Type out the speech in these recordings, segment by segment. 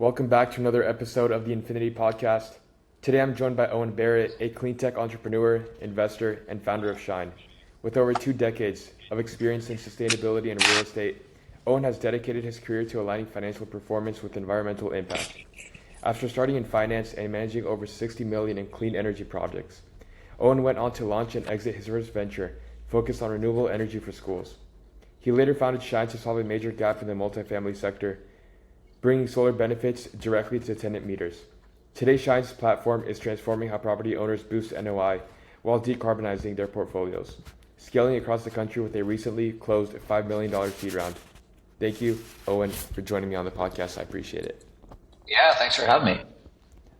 Welcome back to another episode of the Infinity Podcast. Today I'm joined by Owen Barrett, a clean tech entrepreneur, investor, and founder of Shine. With over 2 decades of experience in sustainability and real estate, Owen has dedicated his career to aligning financial performance with environmental impact. After starting in finance and managing over 60 million in clean energy projects, Owen went on to launch and exit his first venture focused on renewable energy for schools. He later founded Shine to solve a major gap in the multifamily sector, bringing solar benefits directly to tenant meters. Today, Shine's platform is transforming how property owners boost NOI while decarbonizing their portfolios, scaling across the country with a recently closed $5 million seed round. Thank you, Owen, for joining me on the podcast. I appreciate it. Yeah, thanks for having me.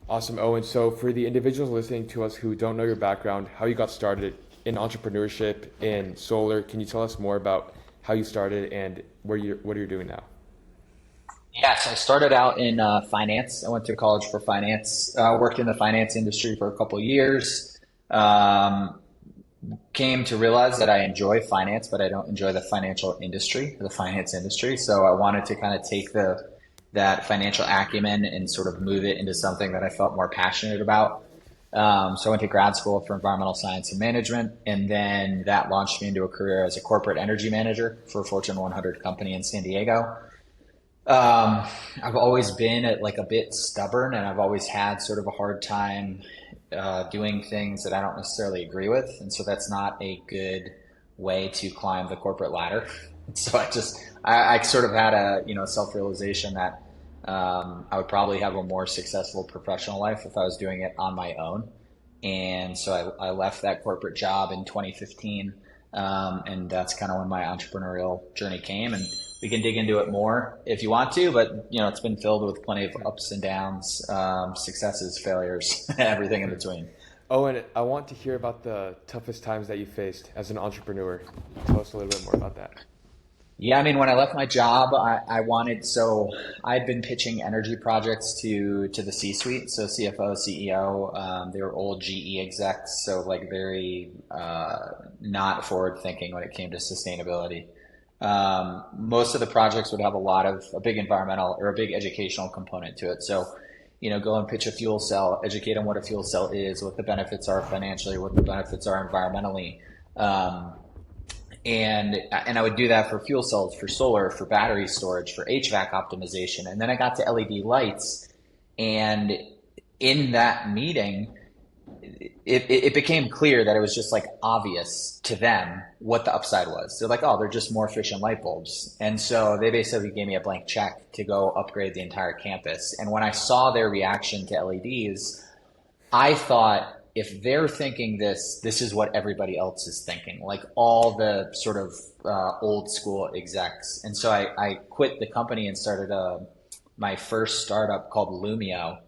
Awesome, Owen. So for the individuals listening to us who don't know your background, how you got started in entrepreneurship and solar, can you tell us more about how you started and what you're doing now? Yes, I started out in finance. I went to college for finance, worked in the finance industry for a couple of years. Came to realize that I enjoy finance, but I don't enjoy the finance industry. So I wanted to kind of take that financial acumen and sort of move it into something that I felt more passionate about. So I went to grad school for environmental science and management, and then that launched me into a career as a corporate energy manager for a Fortune 100 company in San Diego. I've always been a bit stubborn, and I've always had sort of a hard time doing things that I don't necessarily agree with, and so that's not a good way to climb the corporate ladder. So I sort of had a self-realization that I would probably have a more successful professional life if I was doing it on my own, and so I left that corporate job in 2015, and that's kind of when my entrepreneurial journey came. And we can dig into it more if you want to, but it's been filled with plenty of ups and downs, successes, failures, everything in between. Owen, I want to hear about the toughest times that you faced as an entrepreneur. Tell us a little bit more about that. Yeah, I mean, when I left my job, I'd been pitching energy projects to the C-suite, so CFO, CEO. They were old GE execs, so very not forward thinking when it came to sustainability. Most of the projects would have a big environmental or a big educational component to it. So, go and pitch a fuel cell, educate them what a fuel cell is, what the benefits are financially, what the benefits are environmentally. And I would do that for fuel cells, for solar, for battery storage, for HVAC optimization. And then I got to LED lights, and in that meeting, it became clear that it was just obvious to them what the upside was. They're like, oh, they're just more efficient light bulbs. And so they basically gave me a blank check to go upgrade the entire campus. And when I saw their reaction to LEDs, I thought, if they're thinking this is what everybody else is thinking, like all the sort of old school execs. And so I quit the company and started my first startup called Lumio.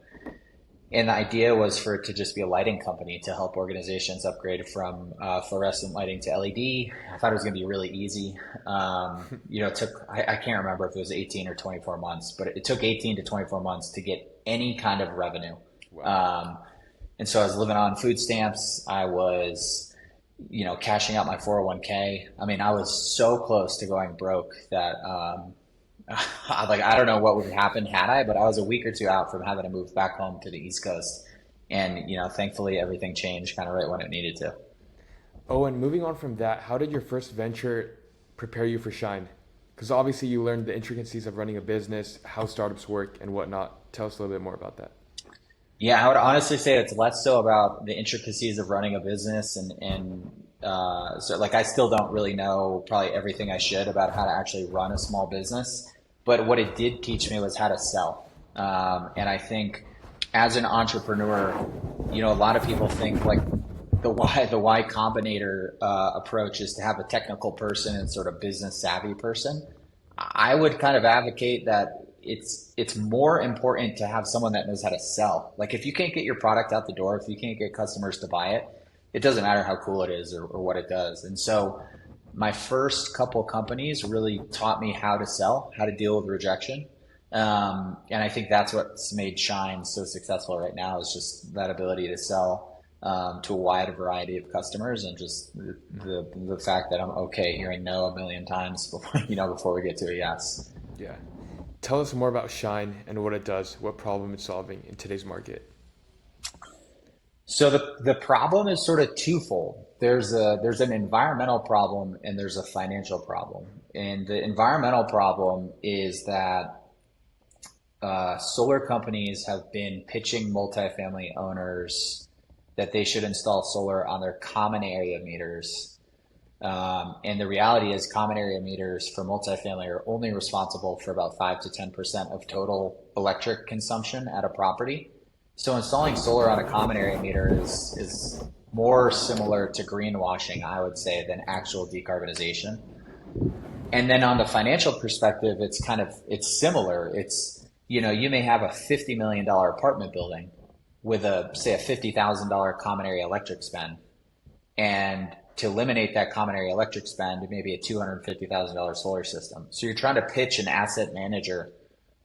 And the idea was for it to just be a lighting company to help organizations upgrade from fluorescent lighting to LED. I thought it was going to be really easy. It took, I can't remember if it was 18 or 24 months, but it took 18 to 24 months to get any kind of revenue. Wow. And so I was living on food stamps. I was, cashing out my 401k. I mean, I was so close to going broke that I don't know what would happen had I, but I was a week or two out from having to move back home to the East Coast. And, thankfully everything changed kind of right when it needed to. Owen, moving on from that, how did your first venture prepare you for Shine? Because obviously you learned the intricacies of running a business, how startups work and whatnot. Tell us a little bit more about that. Yeah, I would honestly say it's less so about the intricacies of running a business so I still don't really know probably everything I should about how to actually run a small business. But what it did teach me was how to sell. And I think as an entrepreneur, a lot of people think the Y Combinator approach is to have a technical person and sort of business savvy person. I would kind of advocate that it's more important to have someone that knows how to sell. Like if you can't get your product out the door, if you can't get customers to buy it, it doesn't matter how cool it is or what it does. And so my first couple companies really taught me how to sell, how to deal with rejection. And I think that's what's made Shine so successful right now, is just that ability to sell to a wide variety of customers, and just the fact that I'm okay hearing no a million times before we get to a yes. Yeah. Tell us more about Shine and what it does, what problem it's solving in today's market. So the problem is sort of twofold. There's an environmental problem and there's a financial problem. And the environmental problem is that solar companies have been pitching multifamily owners that they should install solar on their common area meters. And the reality is common area meters for multifamily are only responsible for about 5 to 10% of total electric consumption at a property. So installing solar on a common area meter is more similar to greenwashing, I would say, than actual decarbonization. And then on the financial perspective, it's similar. You may have a $50 million apartment building with say a $50,000 common area electric spend. And to eliminate that common area electric spend, maybe a $250,000 solar system. So you're trying to pitch an asset manager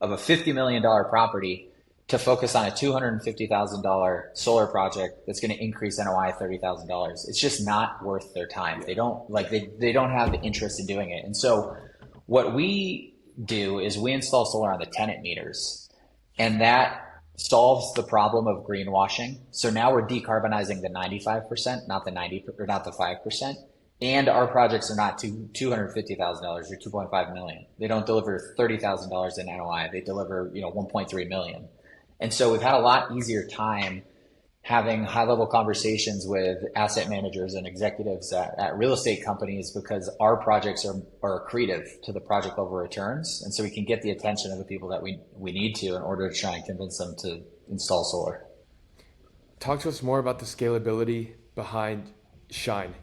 of a $50 million property to focus on a $250,000 solar project that's going to increase NOI $30,000. It's just not worth their time. They don't have the interest in doing it. And so what we do is we install solar on the tenant meters, and that solves the problem of greenwashing. So now we're decarbonizing the 95%, not the 90 or not the 5%. And our projects are not $250,000 or $2.5 million. They don't deliver $30,000 in NOI. They deliver, 1.3 million. And so we've had a lot easier time having high-level conversations with asset managers and executives at real estate companies because our projects are accretive to the project level returns. And so we can get the attention of the people that we need to in order to try and convince them to install solar. Talk to us more about the scalability behind Shine.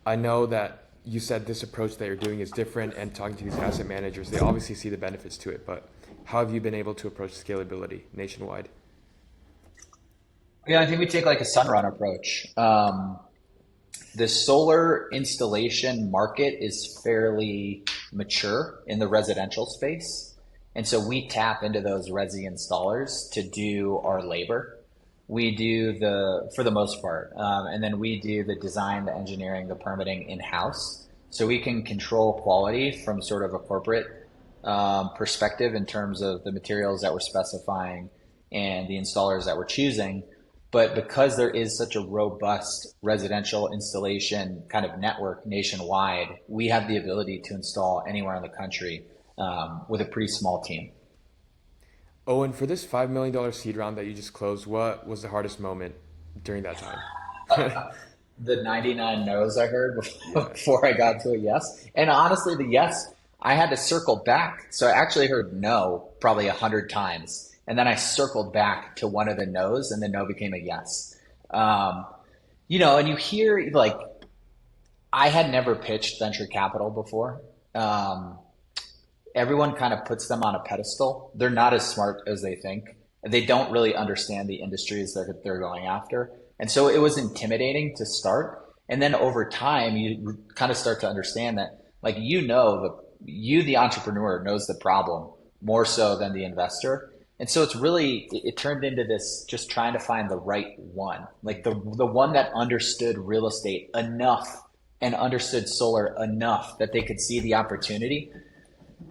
I know that you said this approach that you're doing is different, and talking to these asset managers, they obviously see the benefits to it, but how have you been able to approach scalability nationwide? Yeah, I think we take like a sunrun approach. The solar installation market is fairly mature in the residential space. And so we tap into those resi installers to do our labor. We do for the most part, and then we do the design, the engineering, the permitting in-house. So we can control quality from sort of a corporate perspective in terms of the materials that we're specifying and the installers that we're choosing. But because there is such a robust residential installation kind of network nationwide, we have the ability to install anywhere in the country with a pretty small team. Owen, for this $5 million seed round that you just closed, what was the hardest moment during that time? The 99 no's I heard before I got to a yes. And honestly, the yes, I had to circle back. So I actually heard no probably 100 times. And then I circled back to one of the no's, and the no became a yes. And you hear, like, I had never pitched venture capital before. Everyone kind of puts them on a pedestal. They're not as smart as they think. They don't really understand the industries that they're going after. And so it was intimidating to start. And then over time, you kind of start to understand that, like, the entrepreneur knows the problem more so than the investor. And so it turned into this just trying to find the right one, like the one that understood real estate enough and understood solar enough that they could see the opportunity.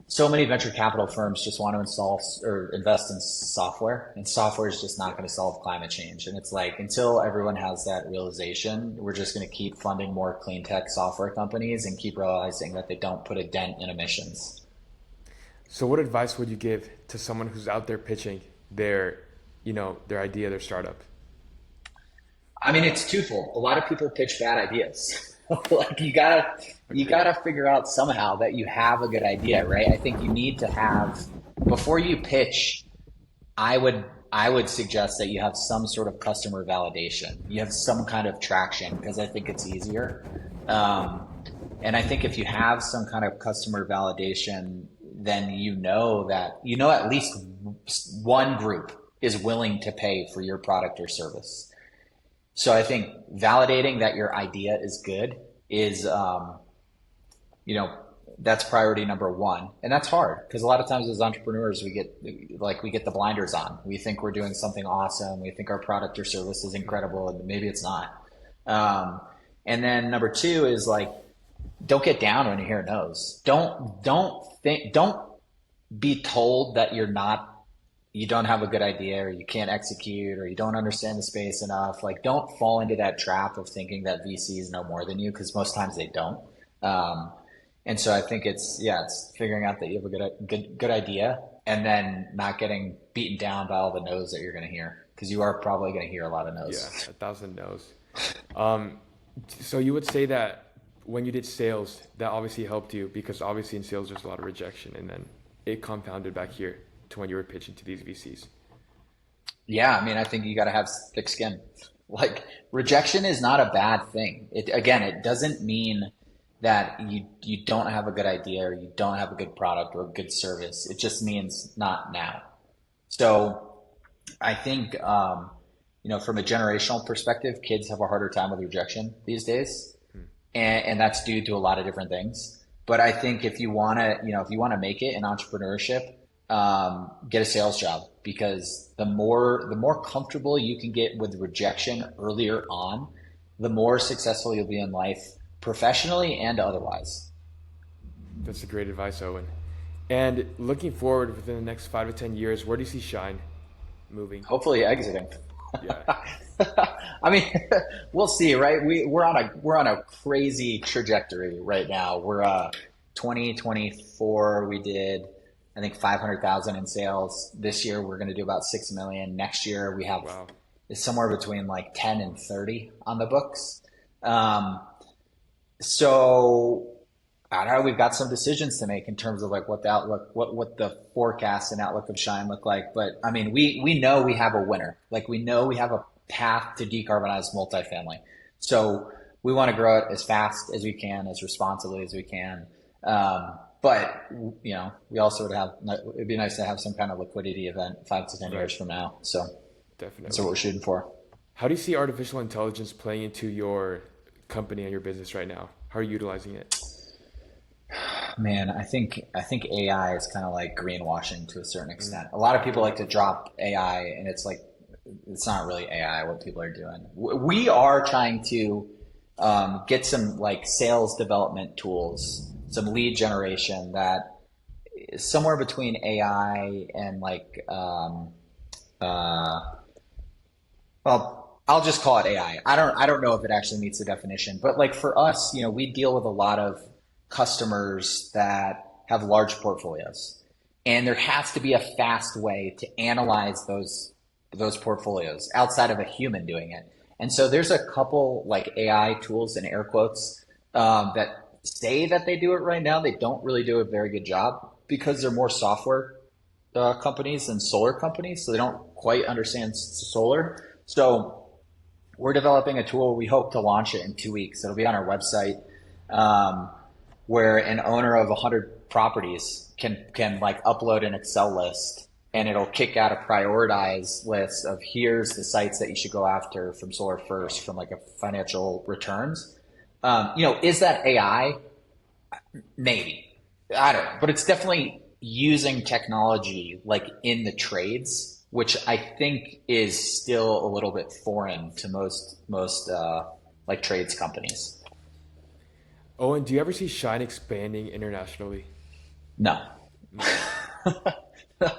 So many venture capital firms just want to install or invest in software, and software is just not going to solve climate change. And it's like, until everyone has that realization, we're just going to keep funding more clean tech software companies and keep realizing that they don't put a dent in emissions. So what advice would you give to someone who's out there pitching their idea, their startup? I mean, it's twofold. A lot of people pitch bad ideas. Like you gotta figure out somehow that you have a good idea, right? I think you need to have, before you pitch, I would suggest that you have some sort of customer validation. You have some kind of traction, because I think it's easier. And I think if you have some kind of customer validation, then at least one group is willing to pay for your product or service. So I think validating that your idea is good is, that's priority number one. And that's hard, because a lot of times as entrepreneurs, we get the blinders on. We think we're doing something awesome. We think our product or service is incredible, and maybe it's not. And then number two is, like, don't get down when you hear no's. Don't be told that you don't have a good idea or you can't execute or you don't understand the space enough. Like, don't fall into that trap of thinking that VCs know more than you, because most times they don't. Um, and so I think it's figuring out that you have a good idea, and then not getting beaten down by all the no's that you're going to hear, because you are probably going to hear a lot of Yeah, no's. 1,000 no's. Um, so you would say that when you did sales, that obviously helped you because obviously in sales there's a lot of rejection, and then it compounded back here to when you were pitching to these VCs. Yeah, I mean, I think you got to have thick skin. Like, rejection is not a bad thing. It doesn't mean that you don't have a good idea or you don't have a good product or a good service. It just means not now. So I think, from a generational perspective, kids have a harder time with rejection these days, and that's due to a lot of different things. But I think if you want to make it in entrepreneurship, get a sales job, because the more comfortable you can get with rejection earlier on, the more successful you'll be in life, professionally and otherwise. That's a great advice, Owen. And looking forward within the next 5 to 10 years, where do you see Shine moving? Hopefully exiting. Yeah. I mean, we'll see, right? We're on a crazy trajectory right now. We're 2024 we did, I think, 500,000 in sales. This year we're going to do about 6 million. Next year we have Wow. is somewhere between like 10 and 30 on the books. Um, so I don't know. We've got some decisions to make in terms of like what the outlook, what the forecast and outlook of Shine look like. But I mean, we know we have a winner. Like, we know we have a path to decarbonize multifamily. So we want to grow it as fast as we can, as responsibly as we can. But we also would have. It'd be nice to have some kind of liquidity event 5 to 10 years Right. from now. So that's what Definitely. we're shooting for. How do you see artificial intelligence playing into your company and your business right now? How are you utilizing it? Man, I think AI is kind of like greenwashing to a certain extent. A lot of people like to drop AI, and it's like it's not really AI what people are doing. We are trying to get some like sales development tools, some lead generation that is somewhere between AI and like uh, well, I'll just call it AI. I don't know if it actually meets the definition, but like for us, we deal with a lot of customers that have large portfolios. And there has to be a fast way to analyze those portfolios outside of a human doing it. And so there's a couple like AI tools in air quotes that say that they do it right now. They don't really do a very good job because they're more software companies than solar companies, so they don't quite understand solar. So we're developing a tool. We hope to launch it in 2 weeks. It'll be on our website, um, where an owner of 100 properties can like upload an Excel list, and it'll kick out a prioritized list of here's the sites that you should go after from Solar First from like a financial returns. Is that AI? Maybe. I don't know, but it's definitely using technology like in the trades, which I think is still a little bit foreign to most like trades companies. Owen, do you ever see Shine expanding internationally? No. No.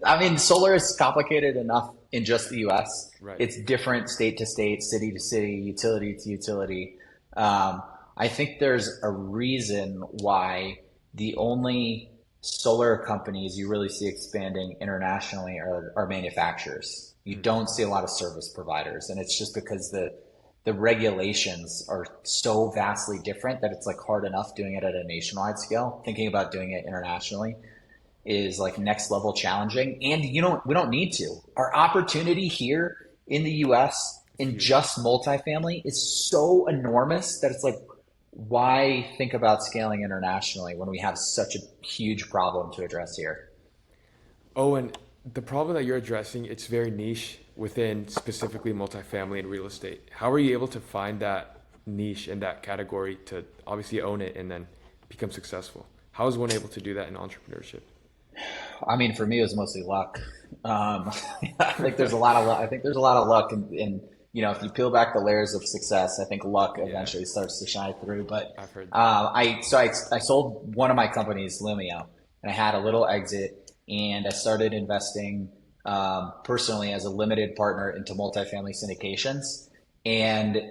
I mean, solar is complicated enough in just the US. Right. It's different state to state, city to city, utility to utility. Um, I think there's a reason why the only solar companies you really see expanding internationally are manufacturers. You Mm. don't see a lot of service providers, and it's just because the regulations are so vastly different that it's like hard enough doing it at a nationwide scale. Thinking about doing it internationally is like next level challenging, and we don't need to. Our opportunity here in the US It's in huge. just multifamily is so enormous that it's like, why think about scaling internationally when we have such a huge problem to address here? Owen, the problem that you're addressing, it's very niche within specifically multifamily and real estate. How are you able to find that niche and that category to obviously own it and then become successful? How is one able to do that in entrepreneurship? I mean, for me, it was mostly luck. Um, I think there's a lot of luck. I think there's a lot of luck if you peel back the layers of success, I think luck Yeah, eventually starts to shine through. But I've heard that. I sold one of my companies, Lumio, and I had a little exit, and I started investing personally as a limited partner into multifamily syndications. And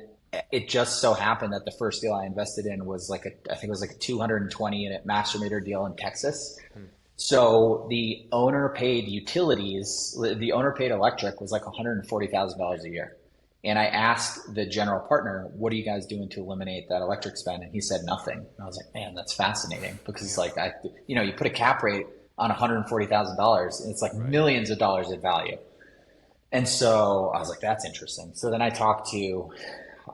it just so happened that the first deal I invested in was I think it was like a 220 unit master meter deal in Texas. So the owner paid utilities, the owner paid electric was like $140,000 a year. And I asked the general partner, what are you guys doing to eliminate that electric spend? And he said nothing. And I was like, man, that's fascinating, because it's like, you put a cap rate on $140,000 and it's like millions of dollars in value. And so I was like, that's interesting. So then I talked to,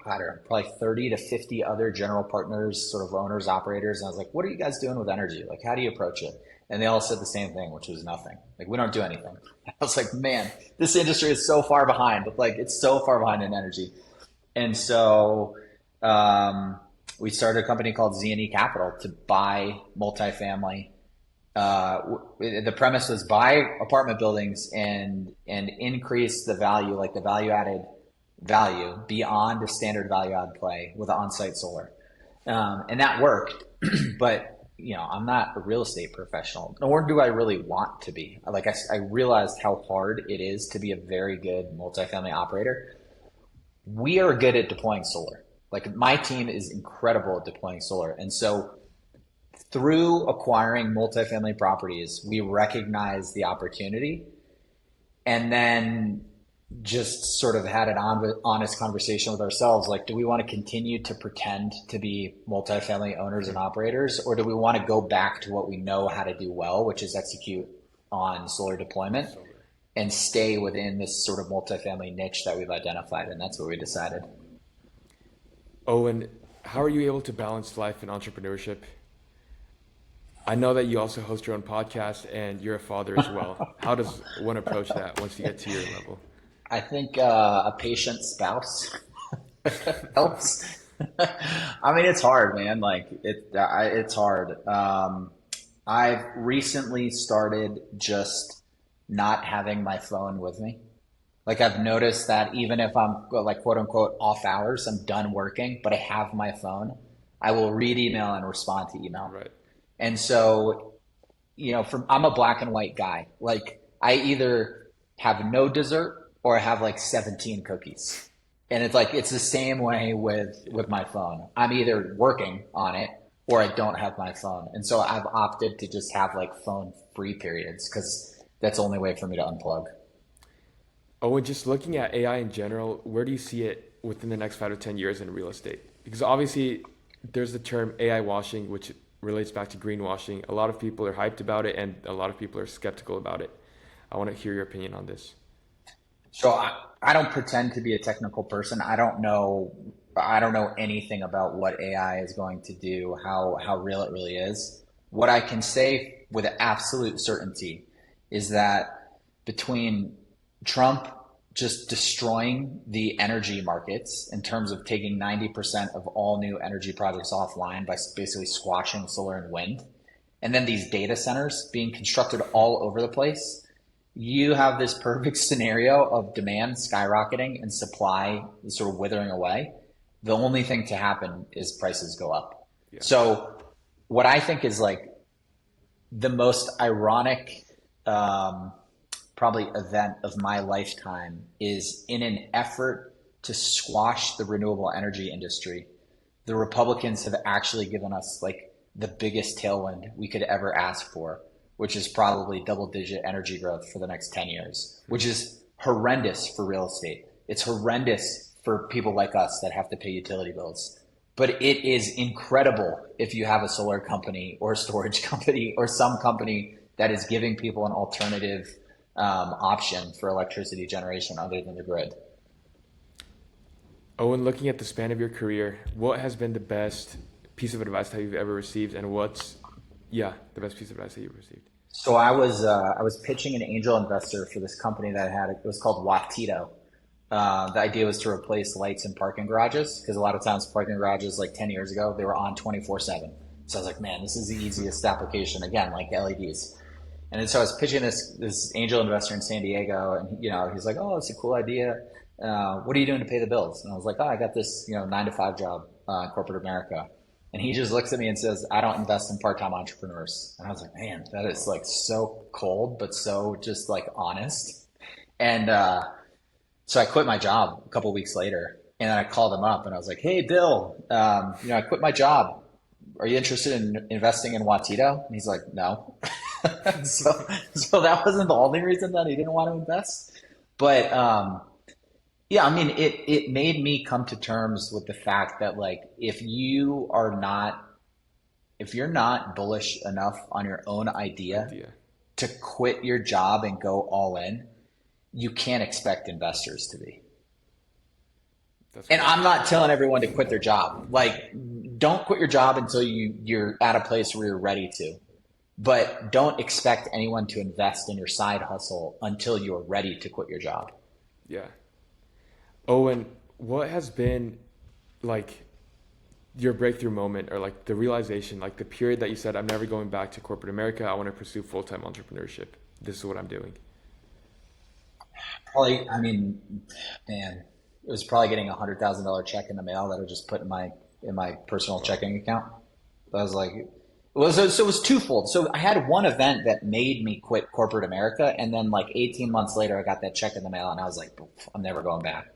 I don't know, probably 30 to 50 other general partners, sort of owners, operators. And I was like, what are you guys doing with energy? Like, how do you approach it? And they all said the same thing, which was nothing. Like, we don't do anything. I was like, man, this industry is so far behind. Like, it's so far behind in energy. And so we started a company called Z&E Capital to buy multifamily. The premise was buy apartment buildings and increase the value, like the value added value beyond a standard value add play with on-site solar. And that worked, but I'm not a real estate professional, nor do I really want to be. Like I realized how hard it is to be a very good multifamily operator. We are good at deploying solar. Like, my team is incredible at deploying solar. And so through acquiring multifamily properties, we recognize the opportunity, and then just sort of had an honest conversation with ourselves. Like, do we want to continue to pretend to be multifamily owners and operators, or do we want to go back to what we know how to do well, which is execute on solar deployment and stay within this sort of multifamily niche that we've identified? And that's what we decided. Owen, how are you able to balance life and entrepreneurship? I know that you also host your own podcast and you're a father as well. How does one approach that once you get to your level? I think a patient spouse helps. I mean, it's hard, man. Like, it's hard. I've recently started just not having my phone with me. Like, I've noticed that even if I'm like, quote unquote, off hours, I'm done working, but I have my phone, I will read email and respond to email. Right. And so, I'm a black and white guy. Like, I either have no dessert or I have like 17 cookies. And it's the same way with my phone. I'm either working on it or I don't have my phone. And so I've opted to just have like phone free periods, because that's the only way for me to unplug. Oh, and just looking at AI in general, where do you see it within the next 5 to 10 years in real estate? Because obviously there's the term AI washing, which relates back to greenwashing. A lot of people are hyped about it and a lot of people are skeptical about it. I want to hear your opinion on this. So I don't pretend to be a technical person. I don't know anything about what AI is going to do, how real it really is. What I can say with absolute certainty is that between Trump just destroying the energy markets in terms of taking 90% of all new energy projects offline by basically squashing solar and wind, and then these data centers being constructed all over the place, you have this perfect scenario of demand skyrocketing and supply sort of withering away. The only thing to happen is prices go up. Yeah. So what I think is like the most ironic probably event of my lifetime is, in an effort to squash the renewable energy industry, the Republicans have actually given us like the biggest tailwind we could ever ask for, which is probably double-digit energy growth for the next 10 years, which is horrendous for real estate. It's horrendous for people like us that have to pay utility bills. But it is incredible if you have a solar company or a storage company or some company that is giving people an alternative option for electricity generation other than the grid. Owen, looking at the span of your career, what has been the best piece of advice that you've ever received, and what's the best piece of advice that you've received? So I was pitching an angel investor for this company that I had. It was called Watito. The idea was to replace lights in parking garages, because a lot of times parking garages like 10 years ago, they were on 24/7. So I was like, man, this is the easiest application, again, like LEDs. And then so I was pitching this angel investor in San Diego, and he's like, oh, it's a cool idea. What are you doing to pay the bills? And I was like, oh, I got this 9-to-5 job in corporate America. And he just looks at me and says, I don't invest in part-time entrepreneurs. And I was like, man, that is like so cold, but so just like honest. And so I quit my job a couple weeks later, and then I called him up and I was like, hey, Bill, I quit my job. Are you interested in investing in Watito? And he's like, no. So that wasn't the only reason that he didn't want to invest. But yeah, I mean, it made me come to terms with the fact that like if you're not bullish enough on your own idea to quit your job and go all in, you can't expect investors to be. And I'm not telling everyone to quit their job. Like, don't quit your job until you're at a place where you're ready to. But don't expect anyone to invest in your side hustle until you're ready to quit your job. Yeah. Owen, what has been like your breakthrough moment, or like the realization, like the period that you said, I'm never going back to corporate America. I want to pursue full-time entrepreneurship. This is what I'm doing. Probably, I mean, man, it was probably getting $100,000 check in the mail that I just put in my personal checking account. I was like, so it was twofold. So I had one event that made me quit corporate America, and then like 18 months later, I got that check in the mail, and I was like, I'm never going back.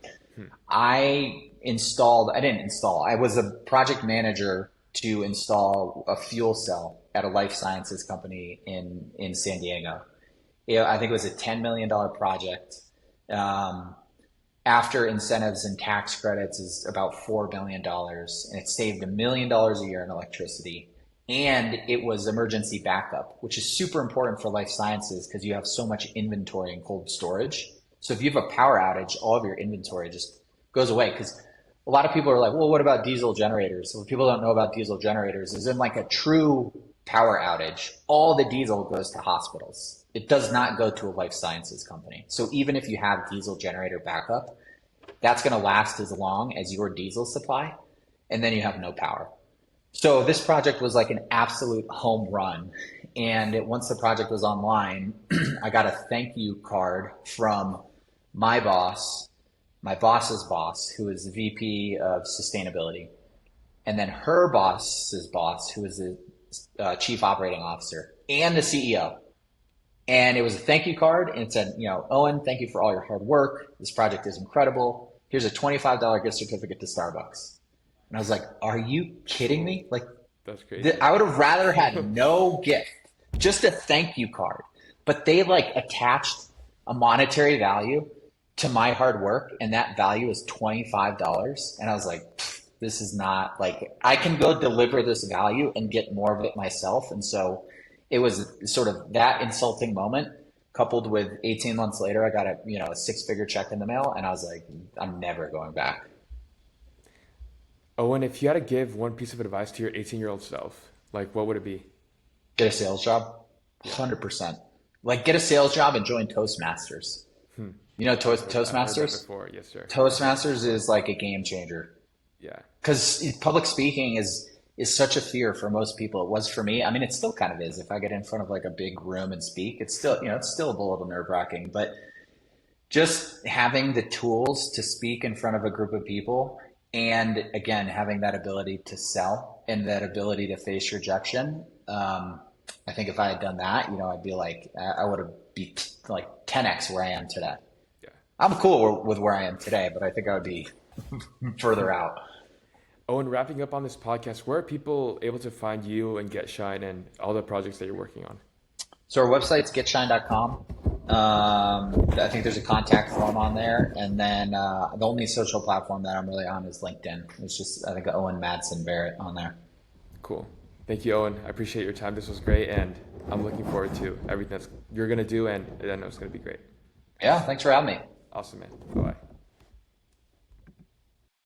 I was a project manager to install a fuel cell at a life sciences company in San Diego. I think it was a $10 million project. After incentives and tax credits is about $4 billion, and it saved $1 million a year in electricity. And it was emergency backup, which is super important for life sciences because you have so much inventory and cold storage. So if you have a power outage, all of your inventory just goes away. Because a lot of people are like, well, what about diesel generators? So what people don't know about diesel generators is in like a true power outage, all the diesel goes to hospitals. It does not go to a life sciences company. So even if you have diesel generator backup, that's going to last as long as your diesel supply, and then you have no power. So this project was like an absolute home run. And once the project was online, I got a thank you card from my boss, my boss's boss, who is the VP of sustainability, and then her boss's boss, who is the chief operating officer, and the CEO. And it was a thank you card, and it said, Owen, thank you for all your hard work. This project is incredible. Here's a $25 gift certificate to Starbucks. And I was like, are you kidding me? Like, that's crazy. I would have rather had no gift, just a thank you card. But they like attached a monetary value to my hard work, and that value is $25. And I was like, this is not like, I can go deliver this value and get more of it myself. And so it was sort of that insulting moment coupled with 18 months later, I got a six-figure check in the mail, and I was like, I'm never going back. Owen, if you had to give one piece of advice to your 18-year-old self, like what would it be? Get a sales job, 100%. Like get a sales job and join Toastmasters. You know Toastmasters? I've heard that before. Yes, sir. Toastmasters is like a game changer. Yeah. Because public speaking is such a fear for most people. It was for me. I mean, it still kind of is. If I get in front of like a big room and speak, it's still, it's still a little nerve-wracking. But just having the tools to speak in front of a group of people, and again, having that ability to sell and that ability to face rejection. I think if I had done that, I'd be like, I would have be like 10x where I am today. Yeah. I'm cool with where I am today, but I think I would be further out. Owen, wrapping up on this podcast, where are people able to find you and Get Shine and all the projects that you're working on? So our website's getshine.com. I think there's a contact form on there. And then the only social platform that I'm really on is LinkedIn. It's just, I think, Owen Barrett on there. Cool. Thank you, Owen. I appreciate your time. This was great. And I'm looking forward to everything that you're going to do. And I know it's going to be great. Yeah, thanks for having me. Awesome, man. Bye-bye.